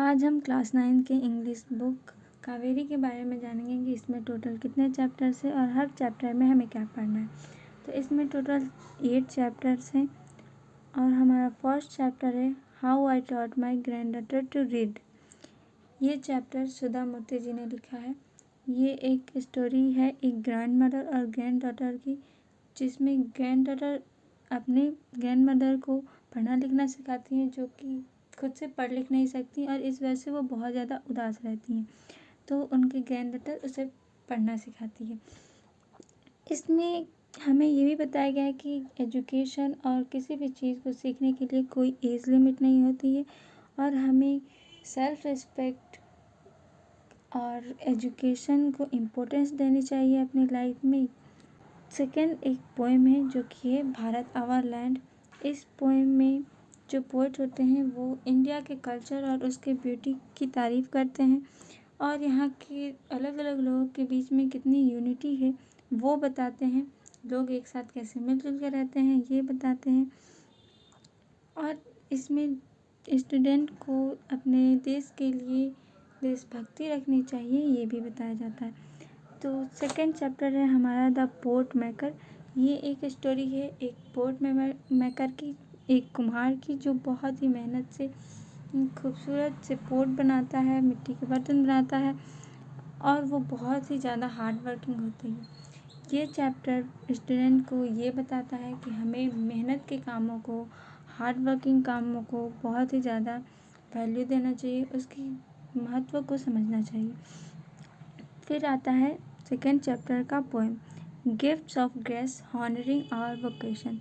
आज हम क्लास 9 के इंग्लिश बुक कावेरी के बारे में जानेंगे कि इसमें टोटल कितने चैप्टर्स हैं और हर चैप्टर में हमें क्या पढ़ना है। तो इसमें टोटल 8 चैप्टर्स हैं और हमारा फर्स्ट चैप्टर है how I taught my granddaughter to read. ये चैप्टर सुधा मूर्ति जी ने लिखा है। ये एक स्टोरी है एक ग्रैंड मदर और ग्रैंड डॉटर की, जिसमें ग्रैंड डॉटर अपने ग्रैंड मदर को पढ़ना लिखना सिखाती हैं, जो कि खुद से पढ़ लिख नहीं सकती और इस वजह से वो बहुत ज़्यादा उदास रहती हैं। तो उनकी ग्रैंड डॉटर उसे पढ़ना सिखाती है। इसमें हमें ये भी बताया गया है कि एजुकेशन और किसी भी चीज़ को सीखने के लिए कोई एज लिमिट नहीं होती है और हमें सेल्फ रिस्पेक्ट और एजुकेशन को इम्पोर्टेंस देनी चाहिए अपनी लाइफ में। सेकेंड एक पोएम है जो कि है भारत आवर लैंड। इस पोएम में जो पोएट होते हैं वो इंडिया के कल्चर और उसके ब्यूटी की तारीफ़ करते हैं और यहाँ के अलग अलग लोगों के बीच में कितनी यूनिटी है वो बताते हैं। लोग एक साथ कैसे मिलजुल कर रहते हैं ये बताते हैं और इसमें स्टूडेंट को अपने देश के लिए देशभक्ति रखनी चाहिए ये भी बताया जाता है। तो सेकंड चैप्टर है हमारा द पोट मेकर। ये एक स्टोरी है एक पोट मेकर की, एक कुम्हार की, जो बहुत ही मेहनत से खूबसूरत से पोट बनाता है, मिट्टी के बर्तन बनाता है और वो बहुत ही ज़्यादा हार्ड वर्किंग होती है। ये चैप्टर स्टूडेंट को ये बताता है कि हमें मेहनत के कामों को, हार्ड वर्किंग कामों को बहुत ही ज़्यादा वैल्यू देना चाहिए, उसकी महत्व को समझना चाहिए। फिर आता है सेकेंड चैप्टर का poem gifts of grace honouring our vocation.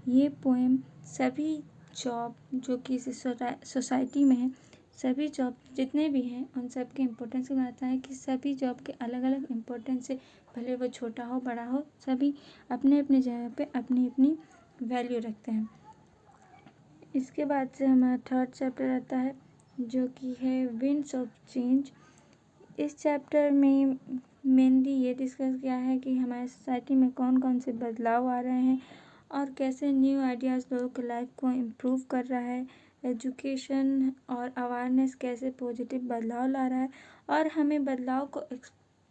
ये पोएम सभी जॉब जो कि सोसाइटी में है, सभी जॉब जितने भी हैं उन सब के इम्पोर्टेंस को बताता है कि सभी जॉब के अलग अलग इम्पोर्टेंस है, भले वो छोटा हो बड़ा हो, सभी अपने अपने जगह पे अपनी अपनी वैल्यू रखते हैं। इसके बाद से हमारा थर्ड चैप्टर आता है जो कि है विंड्स ऑफ चेंज। इस चैप्टर में मेनली ये डिस्कस किया है कि हमारे सोसाइटी में कौन कौन से बदलाव आ रहे हैं और कैसे न्यू आइडियाज़ लोगों की लाइफ को इम्प्रूव कर रहा है, एजुकेशन और अवेयरनेस कैसे पॉजिटिव बदलाव ला रहा है और हमें बदलाव को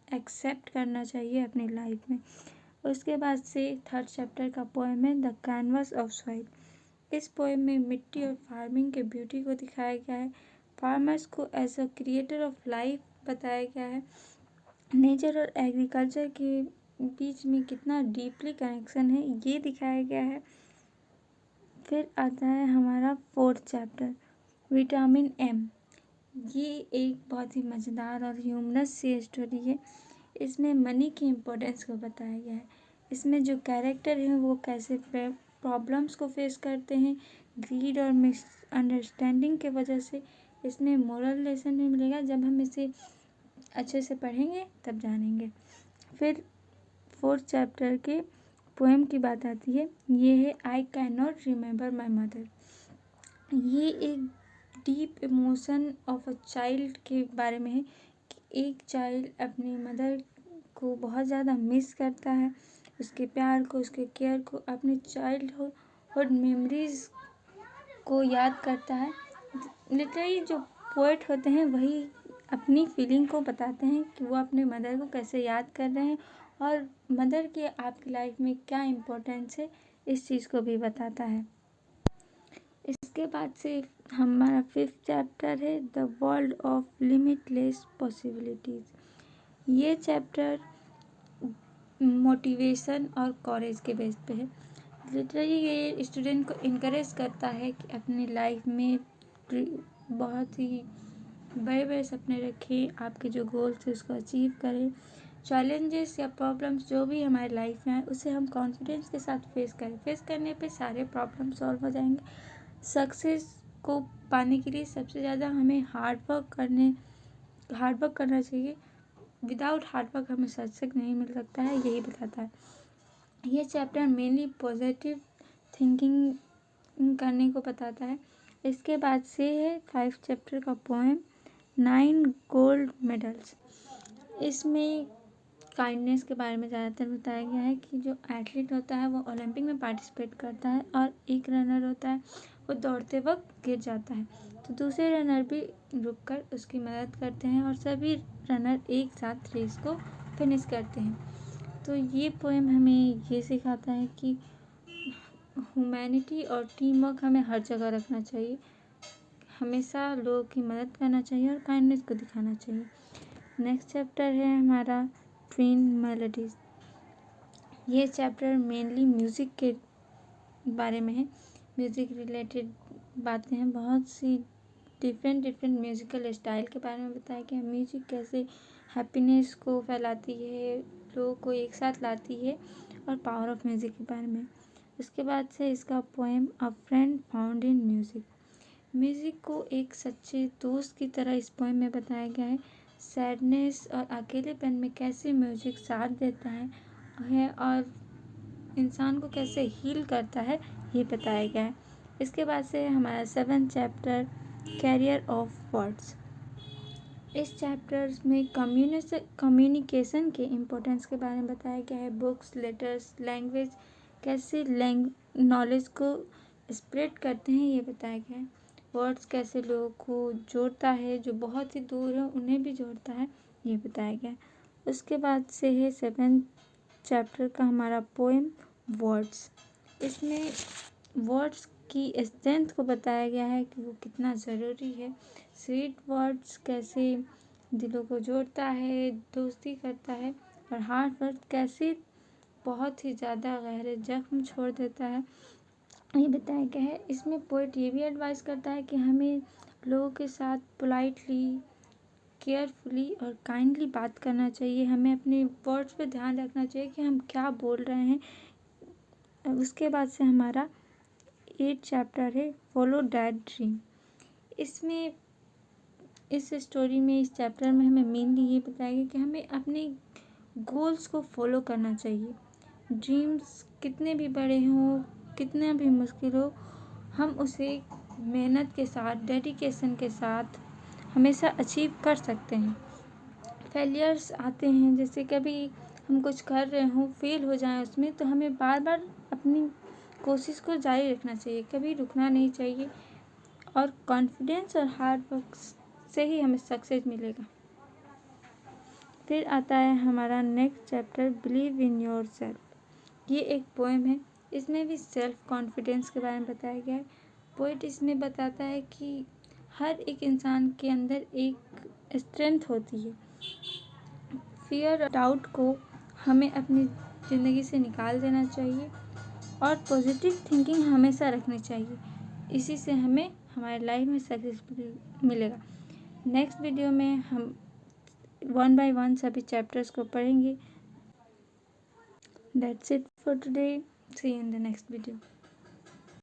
एक्सेप्ट करना चाहिए अपनी लाइफ में। उसके बाद से थर्ड चैप्टर का पोएम है द कैनवस ऑफ सॉइल। इस पोएम में मिट्टी और फार्मिंग के ब्यूटी को दिखाया गया है, फार्मर्स को as a creator of life बताया गया है, नेचर और एग्रीकल्चर के बीच में कितना डीपली कनेक्शन है ये दिखाया गया है। फिर आता है हमारा फोर्थ चैप्टर विटामिन एम। ये एक बहुत ही मज़ेदार और ह्यूमरस सी स्टोरी है। इसमें मनी की इम्पोर्टेंस को बताया गया है। इसमें जो कैरेक्टर हैं वो कैसे प्रॉब्लम्स को फेस करते हैं, ग्रीड और मिसअंडरस्टैंडिंग के वजह से। इसमें मोरल लेसन भी मिलेगा, जब हम इसे अच्छे से पढ़ेंगे तब जानेंगे। फिर फोर्थ चैप्टर के पोएम की बात आती है, ये है I can not remember my mother. ये एक deep emotion of a child के बारे में है कि एक चाइल्ड अपनी मदर को बहुत ज़्यादा मिस करता है, उसके प्यार को, उसके केयर को, अपने चाइल्डहुड मेमोरीज़ को याद करता है। लिटरली जो पोएट होते हैं वही अपनी फीलिंग को बताते हैं कि वो अपने मदर को कैसे याद कर रहे हैं और मदर के आपकी लाइफ में क्या इम्पोर्टेंस है इस चीज़ को भी बताता है। इसके बाद से हमारा फिफ्थ चैप्टर है the world of limitless possibilities. ये चैप्टर मोटिवेशन और कॉरेज के बेस पे है। लिटरली ये स्टूडेंट को इनकरेज करता है कि अपनी लाइफ में बहुत ही बड़े बड़े सपने रखें, आपके जो गोल्स है उसको अचीव करें, चैलेंजेस या प्रॉब्लम्स जो भी हमारी लाइफ में आए उसे हम कॉन्फिडेंस के साथ फेस करें। फेस करने पे सारे प्रॉब्लम सॉल्व हो जाएंगे। सक्सेस को पाने के लिए सबसे ज़्यादा हमें हार्ड वर्क करना चाहिए। विदाउट हार्ड वर्क हमें सक्सेस नहीं मिल सकता है, यही बताता है ये चैप्टर। मेनली पॉजिटिव थिंकिंग करने को बताता है। इसके बाद से है 5 चैप्टर का पोएम 9 गोल्ड मेडल्स। इसमें काइंडनेस के बारे में ज़्यादातर बताया गया है कि जो एथलीट होता है वो ओलंपिक में पार्टिसिपेट करता है और एक रनर होता है वो दौड़ते वक्त गिर जाता है, तो दूसरे रनर भी रुककर उसकी मदद करते हैं और सभी रनर एक साथ रेस को फिनिश करते हैं। तो ये पोएम हमें ये सिखाता है कि ह्यूमैनिटी और टीम वर्क हमें हर जगह रखना चाहिए, हमेशा लोगों की मदद करना चाहिए और काइंडनेस को दिखाना चाहिए। नेक्स्ट चैप्टर है हमारा ट्विन मेलोडीज। ये चैप्टर मेनली म्यूज़िक के बारे में है, म्यूज़िक रिलेटेड बातें हैं, बहुत सी डिफरेंट म्यूज़िकल स्टाइल के बारे में बताया गया। म्यूज़िक कैसे हैप्पीनेस को फैलाती है, लोगों को एक साथ लाती है, और पावर ऑफ म्यूज़िक के बारे में। उसके बाद से इसका poem a friend found in music. Music को एक सच्चे दोस्त की तरह इस पोएम में बताया गया है। सैडनेस और अकेलेपन में कैसे म्यूज़िक साथ देता है और इंसान को कैसे हील करता है, ये बताया गया है। इसके बाद से हमारा 7th chapter carrier of words. इस चैप्टर में कम्युनिकेशन के इम्पोर्टेंस के बारे में बताया गया है। बुक्स, लेटर्स, लैंग्वेज कैसे नॉलेज को स्प्रेड करते हैं, ये बताया गया है। वर्ड्स कैसे लोगों को जोड़ता है, जो बहुत ही दूर है उन्हें भी जोड़ता है, ये बताया गया है। उसके बाद से है 7th चैप्टर का हमारा पोएम वर्ड्स। इसमें वर्ड्स की स्ट्रेंथ को बताया गया है कि वो कितना ज़रूरी है। स्वीट वर्ड्स कैसे दिलों को जोड़ता है, दोस्ती करता है, और हार्ड वर्ड कैसे बहुत ही ज़्यादा गहरे जख्म छोड़ देता है, ये बताया गया है। इसमें पोएट ये भी एडवाइस करता है कि हमें लोगों के साथ पोलाइटली, केयरफुली और काइंडली बात करना चाहिए। हमें अपने वर्ड्स पे ध्यान रखना चाहिए कि हम क्या बोल रहे हैं। उसके बाद से हमारा 8th चैप्टर है फॉलो दैट ड्रीम। इसमें इस स्टोरी में, इस चैप्टर में हमें मेनली ये बताया गया कि हमें अपने गोल्स को फॉलो करना चाहिए। ड्रीम्स कितने भी बड़े हों, कितना भी मुश्किल हो, हम उसे मेहनत के साथ, डेडिकेशन के साथ हमेशा अचीव कर सकते हैं। फेलियर्स आते हैं, जैसे कभी हम कुछ कर रहे हों, फेल हो जाएं उसमें, तो हमें बार बार अपनी कोशिश को जारी रखना चाहिए, कभी रुकना नहीं चाहिए, और कॉन्फिडेंस और हार्ड वर्क से ही हमें सक्सेस मिलेगा। फिर आता है हमारा next chapter believe in your self. ये एक पोएम है, इसमें भी सेल्फ कॉन्फिडेंस के बारे में बताया गया है। पोएट इसमें बताता है कि हर एक इंसान के अंदर एक स्ट्रेंथ होती है। फियर और डाउट को हमें अपनी ज़िंदगी से निकाल देना चाहिए और पॉजिटिव थिंकिंग हमेशा रखनी चाहिए। इसी से हमें हमारे लाइफ में सक्सेस मिलेगा। नेक्स्ट वीडियो में हम 1 by 1 सभी चैप्टर्स को पढ़ेंगे। That's it for today. See you in the next video.